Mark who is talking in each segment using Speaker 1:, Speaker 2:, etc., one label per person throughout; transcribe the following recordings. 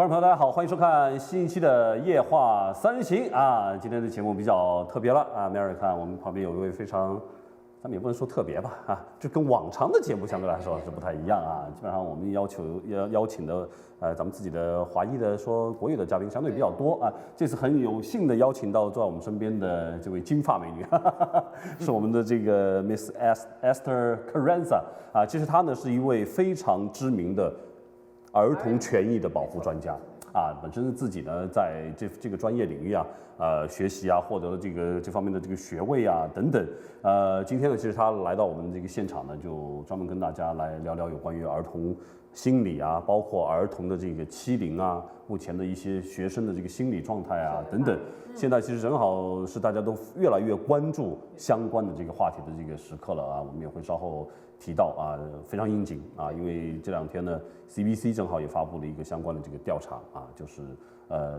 Speaker 1: 观众朋友，大家好，欢迎收看新一期的《夜话三人行》啊。今天的节目比较特别了啊 ，Mary 看我们旁边有一位非常，咱们也不能说特别吧啊，就跟往常的节目相对来说是不太一样啊。基本上我们邀请的咱们自己的华裔的说国语的嘉宾相对比较多啊。这次很有幸的邀请到坐在我们身边的这位金发美女，是我们的这个 Miss Esther Carrenza 啊。其实她呢是一位非常知名的儿童权益的保护专家啊，本身自己呢在这个专业领域啊，学习啊，获得了这方面的这个学位啊等等。今天呢，其实他来到我们这个现场呢，就专门跟大家来聊聊有关于儿童心理啊，包括儿童的这个欺凌啊，目前的一些学生的这个心理状态啊等等。现在其实正好是大家都越来越关注相关的这个话题的这个时刻了啊，我们也会稍后提到啊，非常应景啊，因为这两天呢 ，CBC 正好也发布了一个相关的这个调查啊，就是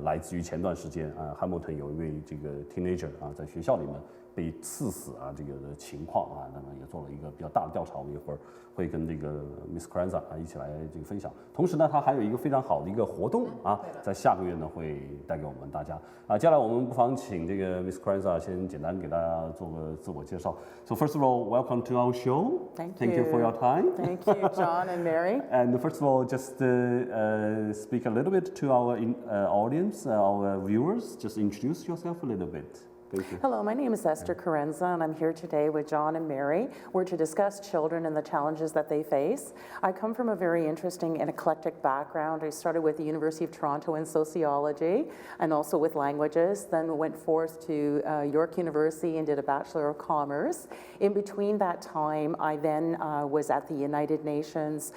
Speaker 1: 来自于前段时间啊，汉密尔顿有一位这个 teenager 啊，在学校里面被刺死啊这个的情况啊，那么也做了一个比较大的调查，我们一会儿会跟这个 Miss Carenza 啊一起来这个分享。同时呢，它还有一个非常好的一个活动啊，在下个月呢会带给我们大家啊。接下来我们不妨请这个 Miss Carenza 先简单给大家做个自我介绍。So first of all, welcome to our show.
Speaker 2: Thank
Speaker 1: you for your time.
Speaker 2: Thank you, John and Mary.
Speaker 1: And first of all, just speak a little bit to our audience, our viewers. Just introduce yourself a little bit. Thank you.
Speaker 2: Hello, my name is Esther Carrenza, and I'm here today with John and Mary. We're to discuss children and the challenges that they face. I come from a very interesting and eclectic background. I started with the University of Toronto in sociology and also with languages, then went forth to York University and did a Bachelor of Commerce. In between that time, I then was at the United Nations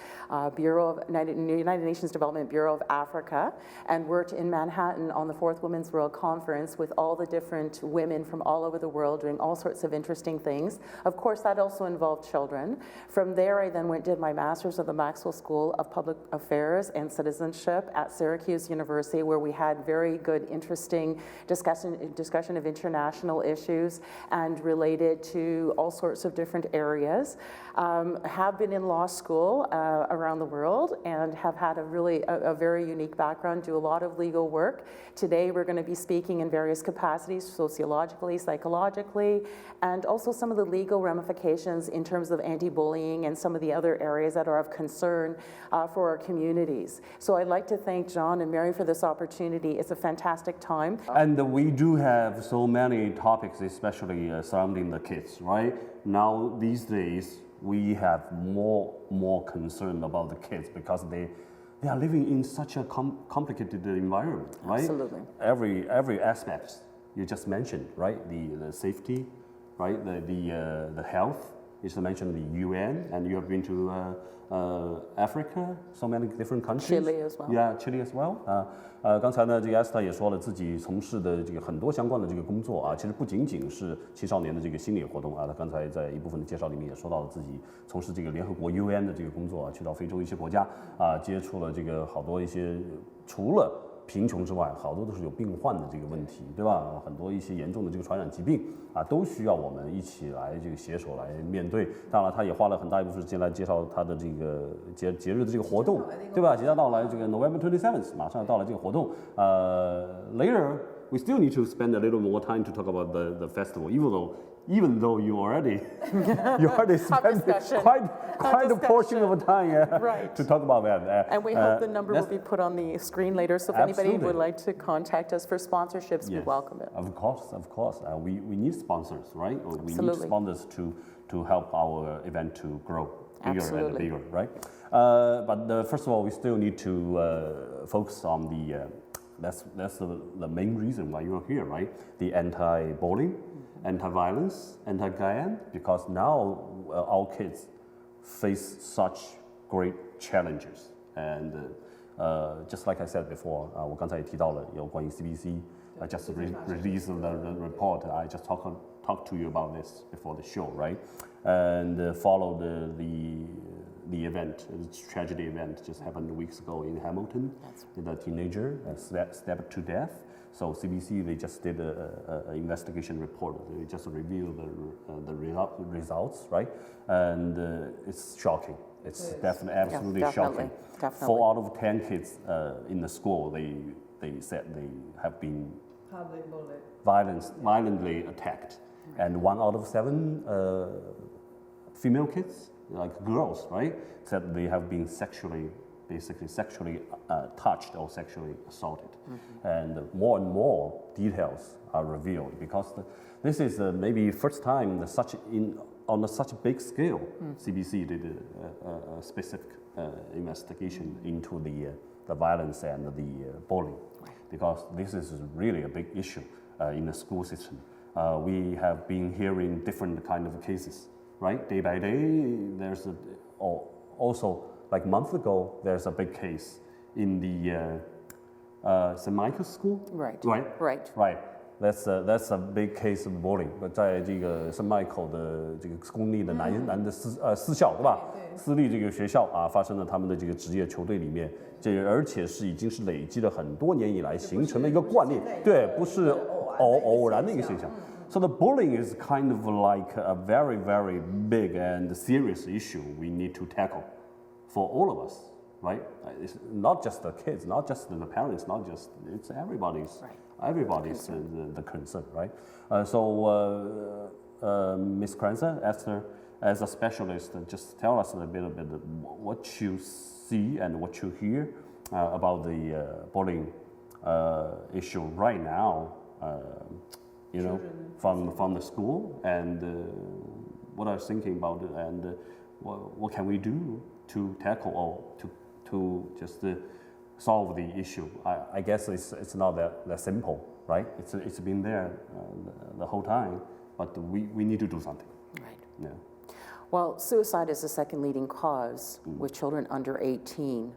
Speaker 2: United Nations Development Bureau of Africa and worked in Manhattan on the Fourth Women's World Conference with all the different women from all over the world doing all sorts of interesting things. Of course, that also involved children. From there, I then did my master's at the Maxwell School of Public Affairs and Citizenship at Syracuse University, where we had very good, interesting discussion of international issues and related to all sorts of different areas. Have been in law school around the world and have had a very unique background, do a lot of legal work. Today, we're going to be speaking in various capacities, sociologically, psychologically, and also some of the legal ramifications in terms of anti-bullying and some of the other areas that are of concern for our communities. So I'd like to thank John and Mary for this opportunity. It's a fantastic time.
Speaker 1: And we do have so many topics, especially surrounding the kids, right? Now, these days, we have more concern about the kids because they are living in such a complicated environment, right?
Speaker 2: Absolutely.
Speaker 1: Every aspect you just mentioned, right? The safety, right? The health. You just mentioned the UN, and you have been to Africa, so many different countries.
Speaker 2: Chile as well.
Speaker 1: Yeah, Chile as well. 刚才呢，这个 Esther 也说了自己从事的这个很多相关的这个工作啊，其实不仅仅是青少年的这个心理活动啊，他刚才在一部分的介绍里面也说到了自己从事这个联合国 UN 的这个工作啊，去到非洲一些国家啊，接触了这个好多一些除了贫穷之外，好多都是有病患的这个问题，对吧？很多一些严重的这个传染疾病啊，都需要我们一起来这个携手来面对。当然了，他也花了很大一部分时间来介绍他的这个节日的这个活动，对吧？即将到来这个 November 27th， 马上要到来这个活动。Later we still need to spend a little more time to talk about the festival, even though you already spent quite a portion of time
Speaker 2: right.
Speaker 1: to talk about that.
Speaker 2: And we hope the number will be put on the screen later, so if anybody
Speaker 1: Absolutely.
Speaker 2: would like to contact us for sponsorships, we welcome it.
Speaker 1: Of course. We need sponsors, right? We
Speaker 2: Absolutely.
Speaker 1: need sponsors to help our event to grow bigger
Speaker 2: Absolutely.
Speaker 1: and bigger, right? But first of all, we still need to focus on that's the main reason why you're here, right? The anti-bullying, anti-violence, anti-gang, because now our kids face such great challenges. And just like I said before, 我刚才也提到了有关于 CBC. I just released the report. I just talked to you about this before the show, right? And followed the event, the tragedy event just happened weeks ago in Hamilton. The teenager stabbed to death. So CBC, they just did an investigation report. They just revealed the results, right? And it's shocking. It's definitely absolutely shocking.
Speaker 2: Definitely.
Speaker 1: 4 out of 10 kids in the school, they said they have been violently attacked, and 1 out of 7 female kids, like girls, right, said they have been basically sexually touched or sexually assaulted. And more details are revealed because this is maybe first time on such a big scale, CBC did a specific investigation into the violence and the bullying, because this is really a big issue in the school system. We have been hearing different kind of cases, right? Day by day, there's also like a month ago, there's a big case in the St. Michael's School. Right. That's a big case of bullying. 在这个圣迈克的这个公立的男的私校，对吧？私立这个学校啊，发生了他们的这个职业球队里面，而且已经是累积了很多年以来形成了一个惯例，对，不是偶然的一个现象。So the bullying is kind of like a very, very big and serious issue we need to tackle for all of us, right? It's not just the kids, not just the parents, it's everybody's the concern, right? Ms. Carenza, Esther, as a specialist, just tell us a bit what you see and what you hear about the bullying issue right now. From the school, and what are you thinking about it, and what can we do to tackle or to just solve the issue? I guess it's not that simple, right? It's been there the whole time, but we need to do something.
Speaker 2: Right.
Speaker 1: Yeah.
Speaker 2: Well, suicide is the second leading cause with children under 18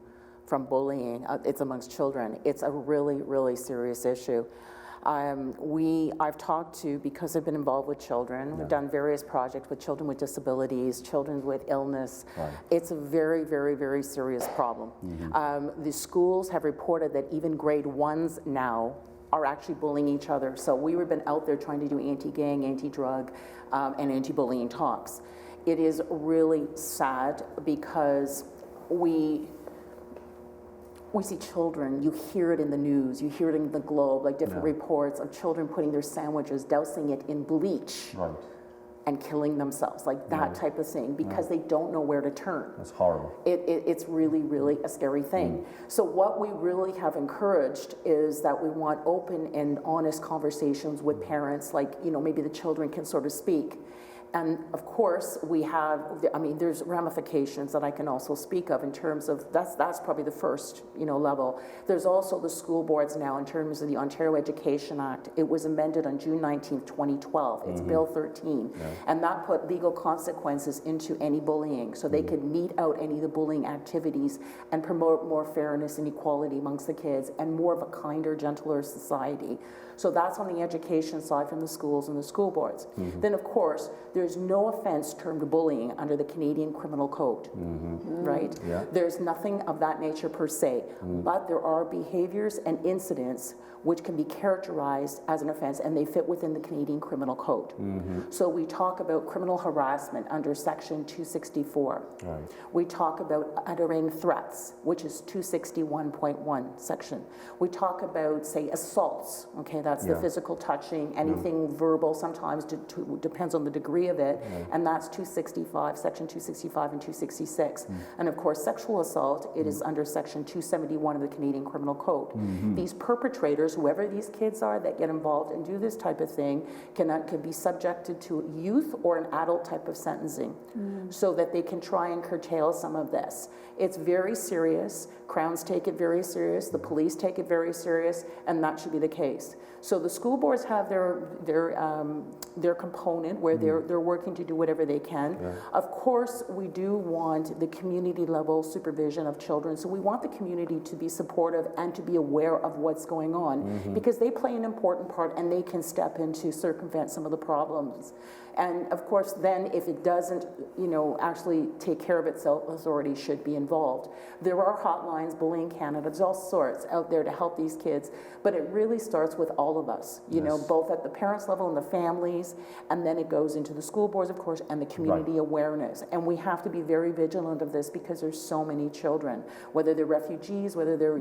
Speaker 2: from bullying. It's amongst children. It's a really, really serious issue. I've talked to, because I've been involved with children, we've done various projects with children with disabilities, children with illness. Right. It's a very, very, very serious problem. The schools have reported that even grade 1s now are actually bullying each other. So we've been out there trying to do anti-gang, anti-drug, and anti-bullying talks. It is really sad because we see children, you hear it in the news, you hear it in the Globe, like different reports of children putting their sandwiches, dousing it in bleach, and killing themselves, like that type of thing, because they don't know where to turn.
Speaker 1: That's horrible.
Speaker 2: It's really, really a scary thing. So what we really have encouraged is that we want open and honest conversations with parents, like, maybe the children can sort of speak. And of course, there's ramifications that I can also speak of in terms of, that's probably the first, level. There's also the school boards now in terms of the Ontario Education Act. It was amended on June 19th, 2012. It's Bill 13. And that put legal consequences into any bullying. So they could mete out any of the bullying activities and promote more fairness and equality amongst the kids and more of a kinder, gentler society. So that's on the education side from the schools and the school boards. Then, of course, there's no offense termed bullying under the Canadian Criminal Code, right? Yeah. There's nothing of that nature per se, but there are behaviors and incidents which can be characterized as an offense, and they fit within the Canadian Criminal Code. So we talk about criminal harassment under Section 264. Right. We talk about uttering threats, which is 261.1 section. We talk about, say, assaults, okay, that's the physical touching, anything verbal, sometimes depends on the degree of it, and that's 265, Section 265 and 266. And of course, sexual assault, it is under Section 271 of the Canadian Criminal Code. These perpetrators, whoever these kids are that get involved and do this type of thing, can be subjected to youth or an adult type of sentencing so that they can try and curtail some of this. It's very serious. Crowns take it very serious. The police take it very serious, and that should be the case. So the school boards have their component where they're working to do whatever they can. Of course, we do want the community level supervision of children. So we want the community to be supportive and to be aware of what's going on because they play an important part and they can step in to circumvent some of the problems. And of course, then if it doesn't, actually take care of itself, authorities should be involved. There are hotlines, Bullying Canada, there's all sorts out there to help these kids, but it really starts with all of us, both at the parents level and the families, and then it goes into the school boards, of course, and the community awareness. And we have to be very vigilant of this because there's so many children, whether they're refugees, whether they're,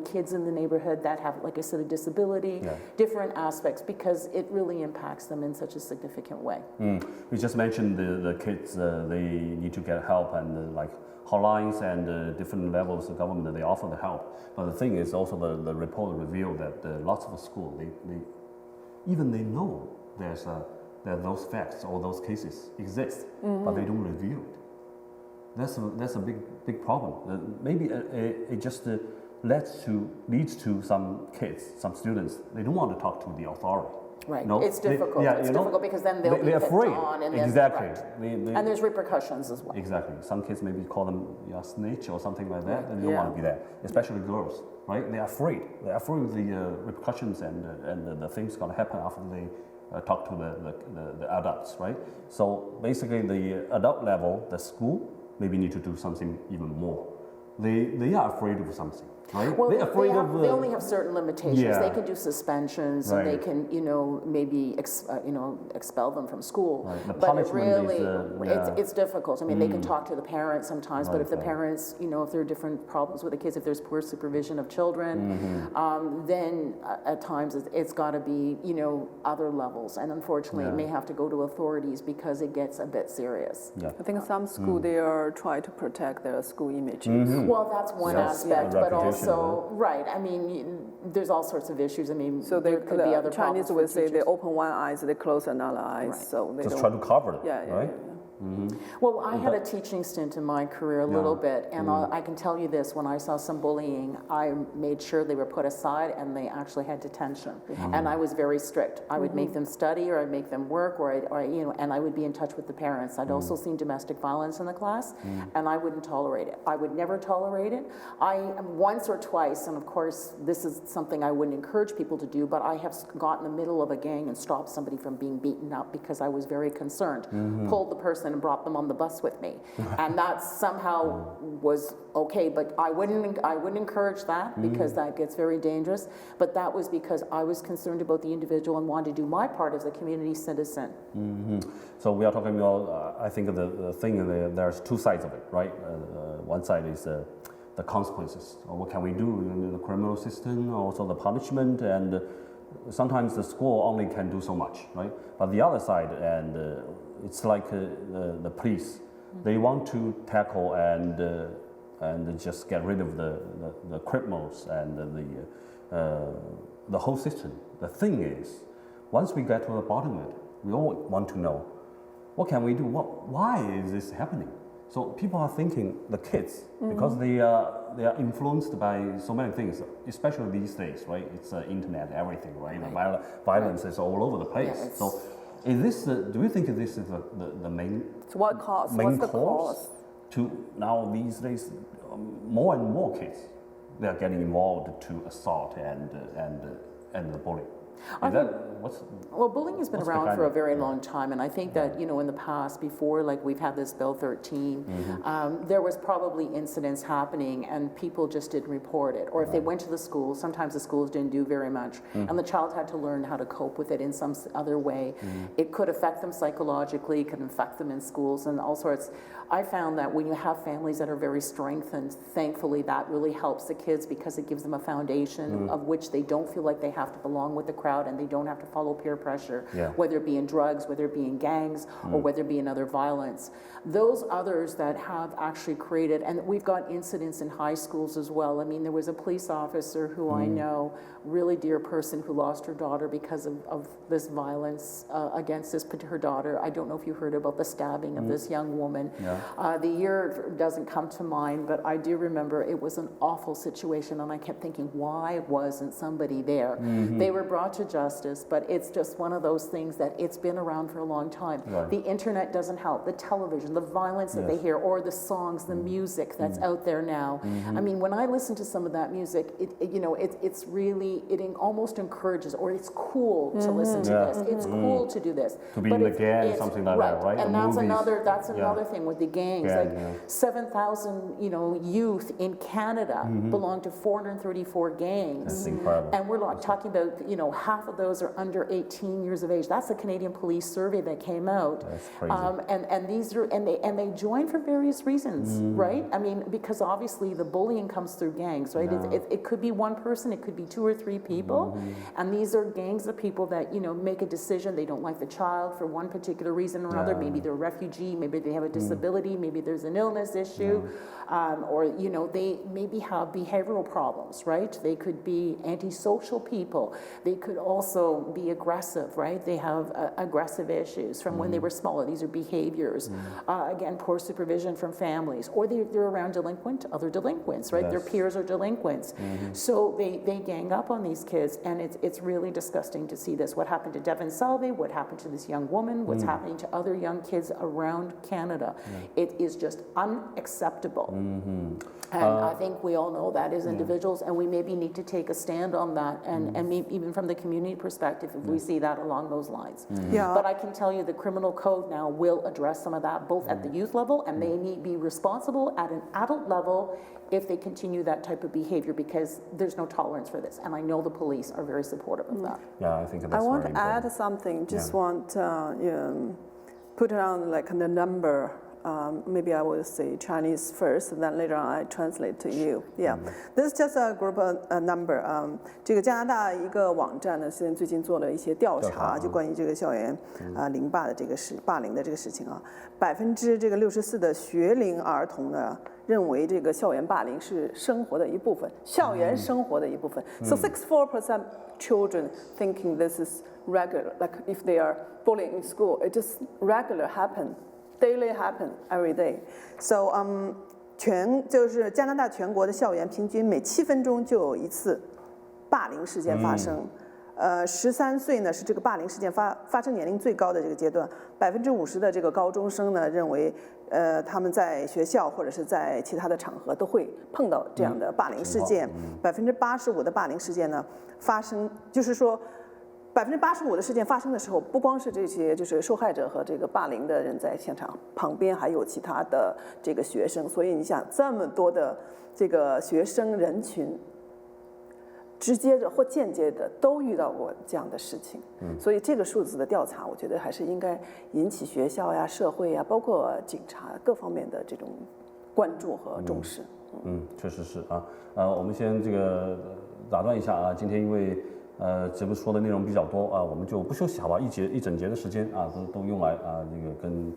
Speaker 2: kids in the neighborhood that have, like I said, a disability, different aspects, because it really impacts them in such a significant way.
Speaker 1: We just mentioned the kids, they need to get help, and like hotlines and different levels of government, they offer the help. But the thing is also the report revealed that lots of schools, they know that those facts or those cases exist, but they don't review it. That's a big problem. Maybe it just leads to some kids, some students, they don't want to talk to the authority.
Speaker 2: Right,
Speaker 1: No,
Speaker 2: it's difficult. It's difficult because then they'll be
Speaker 1: they're
Speaker 2: picked
Speaker 1: afraid.
Speaker 2: on, and
Speaker 1: Exactly.
Speaker 2: and there's repercussions as well.
Speaker 1: Exactly. Some kids maybe call them a snitch or something like that, and they don't want to be there. Especially girls, right? They're afraid. They're afraid of the repercussions and the things going to happen after they talk to the adults, right? So basically, the adult level, the school, maybe need to do something even more. They are afraid of something. Right?
Speaker 2: Well,
Speaker 1: they're afraid
Speaker 2: they only have certain limitations. They can do suspensions, and they can, maybe expel them from school.
Speaker 1: Right. The
Speaker 2: but
Speaker 1: punishment
Speaker 2: really, it's difficult. I mean, they can talk to the parents sometimes, but if the parents, if there are different problems with the kids, if there's poor supervision of children, then at times it's got to be, other levels, and unfortunately, it may have to go to authorities because it gets a bit serious.
Speaker 3: I think some school they are trying to protect their school image.
Speaker 2: Well, that's one aspect, but also. Right, I mean, there's all sorts of issues. I mean,
Speaker 3: so
Speaker 2: there could be other
Speaker 3: Chinese
Speaker 2: problems
Speaker 3: would say
Speaker 2: teachers.
Speaker 3: they open one eye, they close another eye, so they
Speaker 1: just
Speaker 3: don't.
Speaker 1: try to cover it. Right?
Speaker 2: Well, I had a teaching stint in my career a little bit, and I can tell you this, when I saw some bullying, I made sure they were put aside and they actually had detention. And I was very strict. I would make them study, or I'd make them work, or and I would be in touch with the parents. I'd also seen domestic violence in the class, and I wouldn't tolerate it. I would never tolerate it. Once or twice, and of course, this is something I wouldn't encourage people to do, but I have got in the middle of a gang and stopped somebody from being beaten up because I was very concerned. Pulled the person and brought them on the bus with me, and that somehow was okay. But I wouldn't encourage that because that gets very dangerous. But that was because I was concerned about the individual and wanted to do my part as a community citizen.
Speaker 1: So we are talking about, I think the thing, there's two sides of it, right? One side is the consequences, or what can we do in the criminal system, also the punishment, and sometimes the school only can do so much, right? But the other side, and it's like the police, they want to tackle and just get rid of the criminals and the whole system. The thing is, once we get to the bottom of it, we all want to know, what can we do? Why is this happening? So people are thinking, the kids, because they are influenced by so many things, especially these days, right? It's internet, everything, right? The violence is all over the place.
Speaker 2: Yeah,
Speaker 1: so, is this? Do you think this is the main?
Speaker 3: So what cause?
Speaker 1: Main
Speaker 3: What's the
Speaker 1: cause
Speaker 3: cause?
Speaker 1: To now these days, more and more kids, they are getting involved to assault and the bullying.
Speaker 2: Well, bullying has been around for a very long time, and I think that, in the past, before, like, we've had this Bill 13, there was probably incidents happening and people just didn't report it. Or if they went to the schools, sometimes the schools didn't do very much, and the child had to learn how to cope with it in some other way. It could affect them psychologically, it could affect them in schools and all sorts. I found that when you have families that are very strengthened, thankfully that really helps the kids because it gives them a foundation of which they don't feel like they have to belong with the crowd and they don't have to follow peer pressure, whether it be in drugs, whether it be in gangs, or whether it be in other violence. Those others that have actually created, and we've got incidents in high schools as well. I mean, there was a police officer who I know, really dear person, who lost her daughter because of this violence against her daughter. I don't know if you heard about the stabbing of this young woman. The year doesn't come to mind, but I do remember it was an awful situation, and I kept thinking, why wasn't somebody there? They were brought to justice, but it's just one of those things that it's been around for a long time. The internet doesn't help, the television, the violence that they hear, or the songs, the music that's out there now. I mean, when I listen to some of that music, it's really, it almost encourages, or it's cool to listen to this. It's cool to do this.
Speaker 1: To be in the gang, something like that, right?
Speaker 2: And that's another thing with the gangs. 7,000, youth in Canada belong to 434 gangs.
Speaker 1: That's incredible.
Speaker 2: And we're talking about, half of those are under under 18 years of age. That's a Canadian police survey that came out.
Speaker 1: That's crazy.
Speaker 2: And these are they join for various reasons, right? I mean, because obviously the bullying comes through gangs, right?
Speaker 1: Yeah.
Speaker 2: It could be one person, it could be 2 or 3 people, and these are gangs of people that make a decision. They don't like the child for one particular reason or another. Maybe they're a refugee, maybe they have a disability, maybe there's an illness issue, or they maybe have behavioral problems, right? They could be antisocial people. They could also be aggressive, right? They have aggressive issues from when they were smaller. These are behaviors. Again, poor supervision from families, or they're around other delinquents, right?
Speaker 1: Yes.
Speaker 2: Their peers are delinquents. So they gang up on these kids, and it's really disgusting to see this. What happened to Devin Salve, what happened to this young woman, what's happening to other young kids around Canada. It is just unacceptable. And I think we all know that as individuals, and we maybe need to take a stand on that, and maybe even from the community perspective, if we see that along those lines. But I can tell you the criminal code now will address some of that, both at the youth level, and they need to be responsible at an adult level if they continue that type of behavior, because there's no tolerance for this. And I know the police are very supportive of that.
Speaker 1: Yeah, I think that's
Speaker 3: I want
Speaker 1: very
Speaker 3: to add
Speaker 1: important.
Speaker 3: something. Just want put it on like the number. Maybe I will say Chinese first, and then later on I translate to you. Yeah, this is just a group number. 这个加拿大一个网站呢，现在最近做了一些调查，就关于这个校园凌霸的这个霸凌的这个事情啊，64%的学龄儿童呢认为这个校园霸凌是生活的一部分，校园生活的一部分。So 64% children thinking this is regular, like if they are bullied in school, it just regular happen.Daily happen every day, so 就是加拿大全国的校园平均每7分钟就有一次霸凌事件发生。13岁呢是这个霸凌事件发生年龄最高的这个阶段，50%的这个高中生呢认为，他们在学校或者是在其他的场合都会碰到这样的霸凌事件。85%的霸凌事件呢发生，就是说。85%的事件发生的时候，不光是这些就是受害者和这个霸凌的人在现场，旁边还有其他的这个学生，所以你想这么多的这个学生人群，直接的或间接的都遇到过这样的事情，所以这个数字的调查，我觉得还是应该引起学校呀、社会呀，包括警察各方面的这种关注和重视。
Speaker 1: 确实是啊。我们先这个打断一下啊，今天因为。节目说的内容比较多啊，我们就不休息好吧？一整节的时间啊，都用来啊，这个跟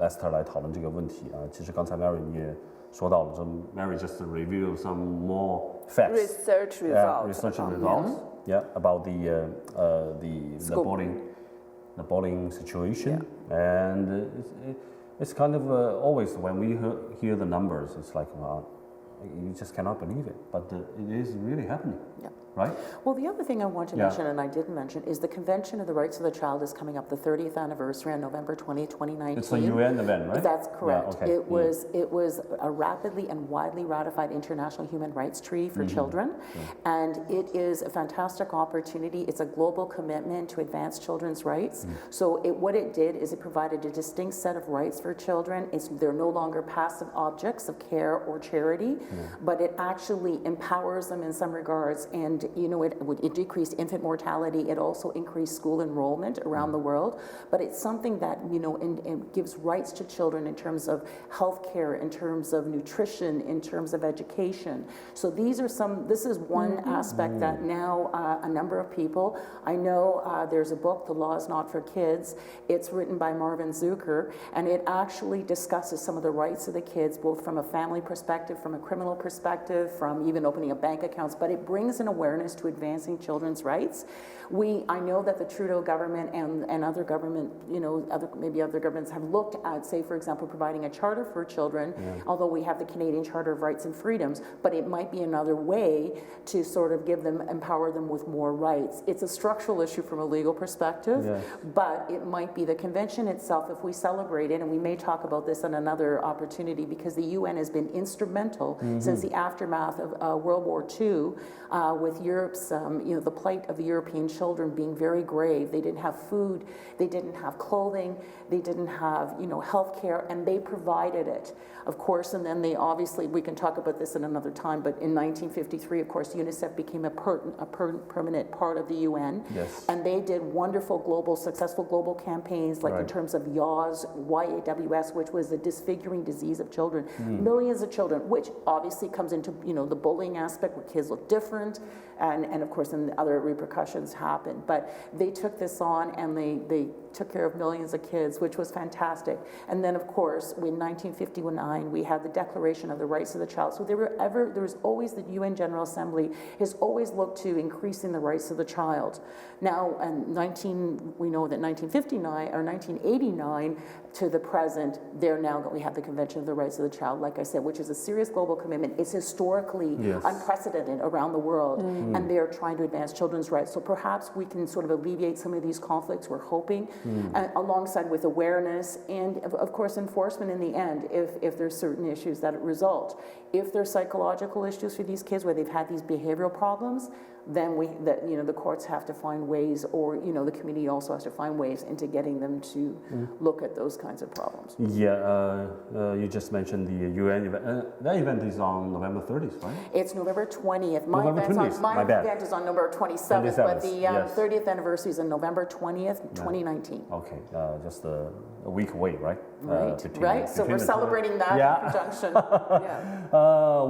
Speaker 1: Esther 来讨论这个问题啊。其实刚才 Mary 你也说到了，说 Mary just review some more facts,
Speaker 3: research results,
Speaker 1: yeah, about the bullying situation, and it's kind of always when we hear the numbers, it's like you just cannot believe it, but it is really happening.
Speaker 2: Yeah.
Speaker 1: Right?
Speaker 2: Well, the other thing I want to mention, and I didn't mention, is the Convention of the Rights of the Child is coming up, the 30th anniversary on November 20, 2019.
Speaker 1: It's a UN event, right?
Speaker 2: That's correct.
Speaker 1: Yeah, okay.
Speaker 2: It was a rapidly and widely ratified international human rights treaty for children, and it is a fantastic opportunity. It's a global commitment to advance children's rights. So what it did is it provided a distinct set of rights for children. They're no longer passive objects of care or charity, but it actually empowers them in some regards, and it decreased infant mortality. It also increased school enrollment around the world. But it's something that, and gives rights to children in terms of health care, in terms of nutrition, in terms of education. So this is one aspect that now a number of people, I know there's a book, The Law is Not for Kids. It's written by Marvin Zucker, and it actually discusses some of the rights of the kids, both from a family perspective, from a criminal perspective, from even opening up bank accounts, but it brings an awareness to advancing children's rights. I know that the Trudeau government and other government, other governments have looked at, say, for example, providing a charter for children, although we have the Canadian Charter of Rights and Freedoms, but it might be another way to sort of empower them with more rights. It's a structural issue from a legal perspective, but it might be the convention itself, if we celebrate it, and we may talk about this on another opportunity, because the UN has been instrumental since the aftermath of World War II with Europe's, the plight of the European children being very grave. They didn't have food, they didn't have clothing, they didn't have, health care, and they provided it, of course. And then they obviously, we can talk about this in another time, but in 1953, of course, UNICEF became a permanent part of the UN.
Speaker 1: Yes.
Speaker 2: And they did wonderful successful global campaigns, like in terms of YAWS, YAWS, which was the disfiguring disease of children. Millions of children, which obviously comes into, the bullying aspect where kids look different, and of course, then other repercussions happen. But they took this on, and they took care of millions of kids, which was fantastic. And then, of course, in 1959, we had the Declaration of the Rights of the Child. So there was always, the UN General Assembly has always looked to increasing the rights of the child. Now, we know that 1959 or 1989 to the present, we have the Convention of the Rights of the Child, like I said, which is a serious global commitment. It's historically unprecedented around the world, and they are trying to advance children's rights. So perhaps we can sort of alleviate some of these conflicts, we're hoping, alongside with awareness and, of course, enforcement in the end, if there's certain issues that result. If there's psychological issues for these kids where they've had these behavioral problems, then the courts have to find ways, or the community also has to find ways into getting them to look at those kinds of problems.
Speaker 1: Yeah, you just mentioned the UN event. That event is on November 30th, right?
Speaker 2: It's November 20th.
Speaker 1: My
Speaker 2: event is on November 27th, but the
Speaker 1: yes.
Speaker 2: 30th anniversary is on November 20th, 2019.
Speaker 1: Okay, just a week away, right?
Speaker 2: Right. So we're celebrating that in conjunction.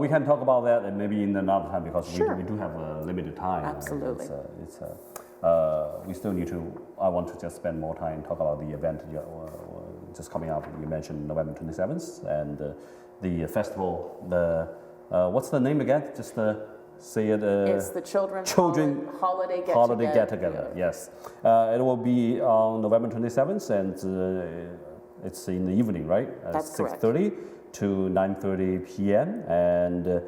Speaker 1: We can talk about that and maybe in another time, because we do have a limited time.
Speaker 2: Absolutely.
Speaker 1: We still need to. I want to just spend more time talk about the event just coming up. You mentioned November 27th and the festival. What's the name again? Just say it.
Speaker 2: It's the Children's Holiday
Speaker 1: Get Together. Yes, it will be on November 27th, and it's in the evening, right?
Speaker 2: That's correct.
Speaker 1: 6:30 to 9:30 p.m. and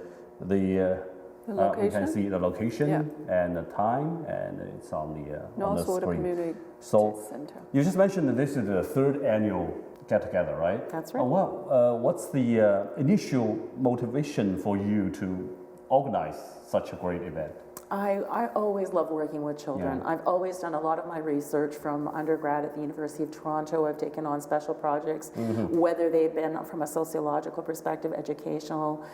Speaker 1: we can see the location and the time, and it's on the screen.
Speaker 3: Community
Speaker 1: so
Speaker 3: Center.
Speaker 1: You just mentioned that this is the 3rd annual get-together, right?
Speaker 2: That's right.
Speaker 1: What's the initial motivation for you to organize such a great event?
Speaker 2: I always love working with children.
Speaker 1: Yeah.
Speaker 2: I've always done a lot of my research from undergrad at the University of Toronto. I've taken on special projects, whether they've been from a sociological perspective, educational,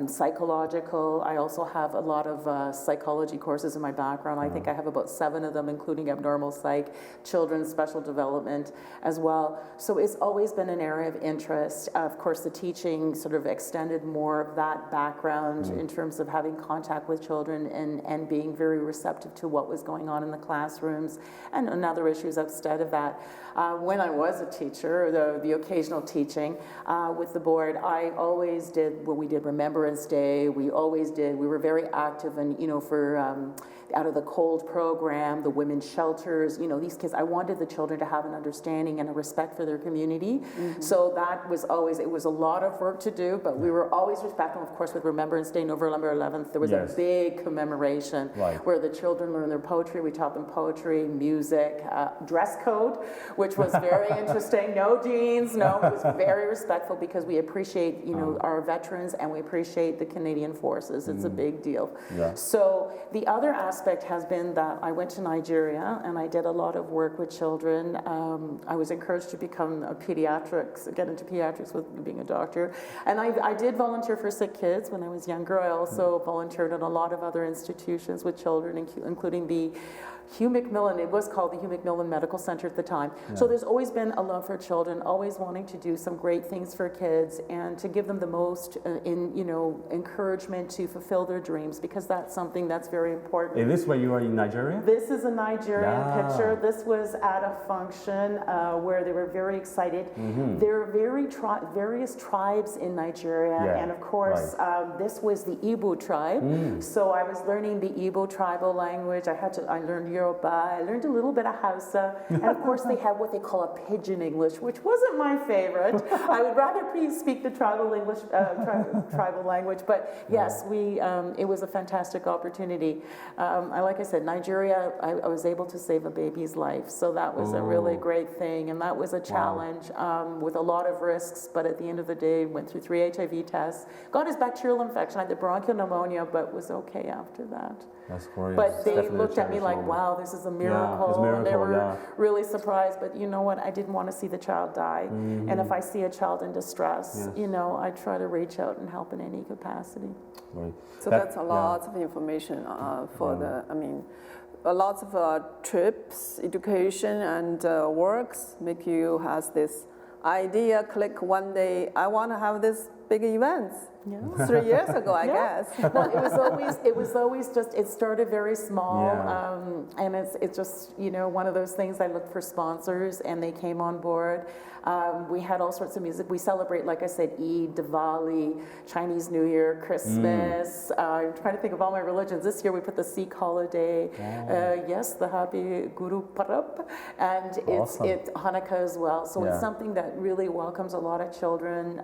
Speaker 2: psychological. I also have a lot of psychology courses in my background. I think I have about 7 of them, including abnormal psych, children's special development as well. So it's always been an area of interest. Of course, the teaching sort of extended more of that background in terms of having contact with children and being very receptive to what was going on in the classrooms and other issues outside of that. When I was a teacher, the occasional teaching with the board, I always did, when we did Remembrance Day, we were very active and, for out of the COLD program, the women's shelters, these kids, I wanted the children to have an understanding and a respect for their community. So that was always, it was a lot of work to do, but we were always respectful. Of course, with Remembrance Day, November 11th, there was a big commemoration where the children learned their poetry. We taught them poetry, music, dress code, which was very interesting. No jeans, no, it was very respectful because we appreciate, our veterans and we appreciate the Canadian forces. It's a big deal. So the other aspect has been that I went to Nigeria and I did a lot of work with children. I was encouraged to become get into pediatrics with being a doctor. And I did volunteer for sick kids when I was younger. I also volunteered in a lot of other institutions with children, including the Hugh McMillan, it was called the Hugh McMillan Medical Center at the time. So there's always been a love for children, always wanting to do some great things for kids and to give them the most encouragement to fulfill their dreams, because that's something that's very important.
Speaker 1: Is this where you are in Nigeria?
Speaker 2: This is a Nigerian picture. This was at a function where they were very excited. There are various tribes in Nigeria, and of course this was the Igbo tribe. So I was learning the Igbo tribal language. I learned Yoruba, I learned a little bit of Hausa, and of course they have what they call a pidgin English, which wasn't my favorite. I would rather speak the tribal English, tribal language, but yes, it was a fantastic opportunity. like I said, Nigeria, I was able to save a baby's life. So that was a really great thing. And that was a challenge with a lot of risks. But at the end of the day, went through 3 HIV tests, got his bacterial infection, I had the bronchial pneumonia, but was okay after that.
Speaker 1: That's great.
Speaker 2: But they looked at me like, wow, this is a miracle.
Speaker 1: It's a miracle,
Speaker 2: and they were really surprised. But you know what? I didn't want to see the child die. And if I see a child in distress, you know, I try to reach out and help in any capacity.
Speaker 1: Right.
Speaker 3: So that's a lot of information for a lot of trips, education, and works make you has this idea. Click one day, I want to have this big event. Yeah. 3 years ago, I guess.
Speaker 2: Well, it was always just, it started very small, and it's just, you know, one of those things. I looked for sponsors, and they came on board. We had all sorts of music. We celebrate, like I said, Eid, Diwali, Chinese New Year, Christmas. I'm trying to think of all my religions. This year we put the Sikh holiday, the happy Guru Parab, and it's Hanukkah as well. So it's something that really welcomes a lot of children,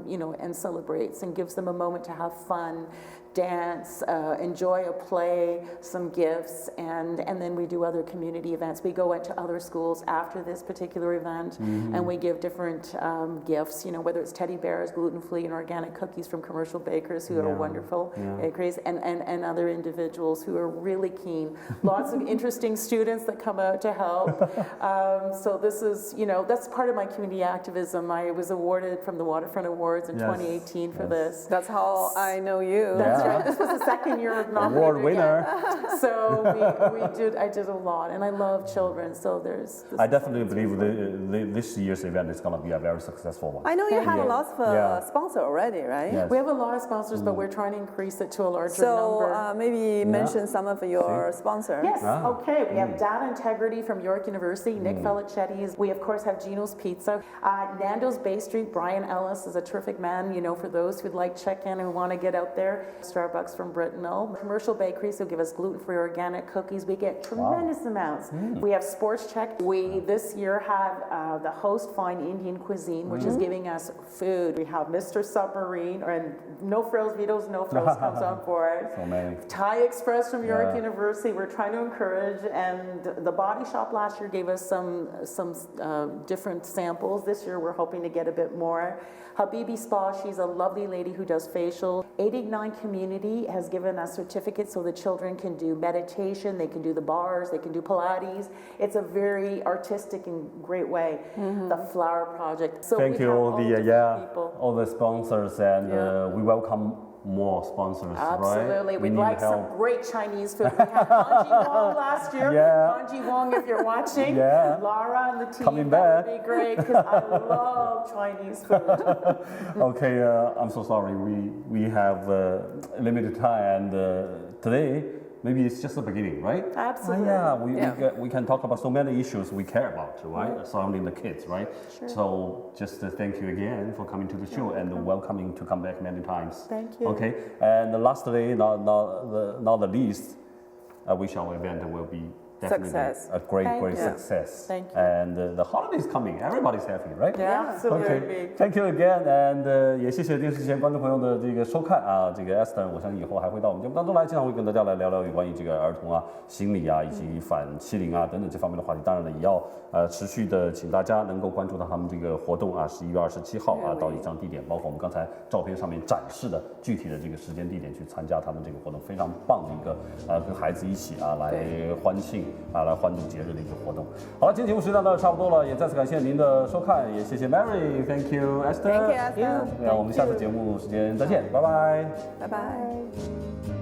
Speaker 2: you know, and celebrates and gives them a moment to have fun, dance, enjoy a play, some gifts, and then we do other community events. We go into other schools after this particular event, and we give different gifts, you know, whether it's teddy bears, gluten-free and organic cookies from commercial bakers who are wonderful bakeries, and other individuals who are really keen. Lots of interesting students that come out to help. So this is, you know, that's part of my community activism. I was awarded from the Waterfront Awards in 2018 for this.
Speaker 3: That's how I know you.
Speaker 2: That's right. This was the second year of nominated.
Speaker 1: Award winner.
Speaker 2: So I did a lot, and I love children. So there's.
Speaker 1: I definitely believe this year's event is going to be a very successful one.
Speaker 3: I know you have a lot of sponsors already, right?
Speaker 1: Yes.
Speaker 2: We have a lot of sponsors, but we're trying to increase it to a larger
Speaker 3: number.
Speaker 2: number.
Speaker 3: So maybe mention some of your sponsors.
Speaker 2: Yes. Okay. We have Data Integrity from York University. Nick Felicetti. We of course have Gino's Pizza. Nando's Bay Street. Brian Ellis is a terrific man. You know, for those who'd like check in and want to get out there. Starbucks from Brittenell. Commercial bakeries who give us gluten-free organic cookies. We get tremendous amounts. We have Sports Check. We this year have the Host Fine Indian Cuisine, which is giving us food. We have Mr. Submarine, and No Frills Vito's No Frills comes on board.
Speaker 1: So many.
Speaker 2: Thai Express from York University. We're trying to encourage, and the Body Shop last year gave us some different samples. This year we're hoping to get a bit more. Habibi Spa, she's a lovely lady who does facial. 889 Community has given us certificates so the children can do meditation, they can do the bars, they can do Pilates. It's a very artistic and great way. The Flower Project. So
Speaker 1: Thank you all the sponsors, and we welcome more sponsors.
Speaker 2: Absolutely.
Speaker 1: Right?
Speaker 2: We'd like some great Chinese food. We had Kanji Wong last year. Kanji Wong, if you're watching. Laura and the team.
Speaker 1: Coming
Speaker 2: that
Speaker 1: back.
Speaker 2: would be great because I love Chinese food.
Speaker 1: Okay, I'm so sorry. We have limited time, and today maybe it's just the beginning, right?
Speaker 2: Absolutely.
Speaker 1: We can talk about so many issues we care about, right? Surrounding the kids, right?
Speaker 2: Sure.
Speaker 1: So just thank you again for coming to the show and welcoming to come back many times.
Speaker 2: Thank you.
Speaker 1: Okay, and lastly, not the least, I wish our event will be definitely a great success.
Speaker 2: Thank you.
Speaker 1: And the holidays coming, everybody's happy, right?
Speaker 2: Yeah, absolutely.
Speaker 1: Okay, thank you again, and 也谢谢电视前观众朋友的这个收看啊，这个 Esther， 我相信以后还会到我们节目当中来，经常会跟大家来聊聊有关于这个儿童啊、心理啊以及反欺凌啊等等这方面的话题。当然了，也要持续的请大家能够关注到他们这个活动啊，11月27号啊到以上地点，包括我们刚才照片上面展示的具体的这个时间地点去参加他们这个活动，非常棒的一个跟孩子一起啊来欢庆啊来欢度节日的一个活动。好了，今天节目时间到这差不多了，也再次感谢您的收看，也谢谢 Mary，Thank you Esther，
Speaker 3: Thank you Esther，
Speaker 1: 我们下次节目时间再见，拜拜，
Speaker 3: 拜拜。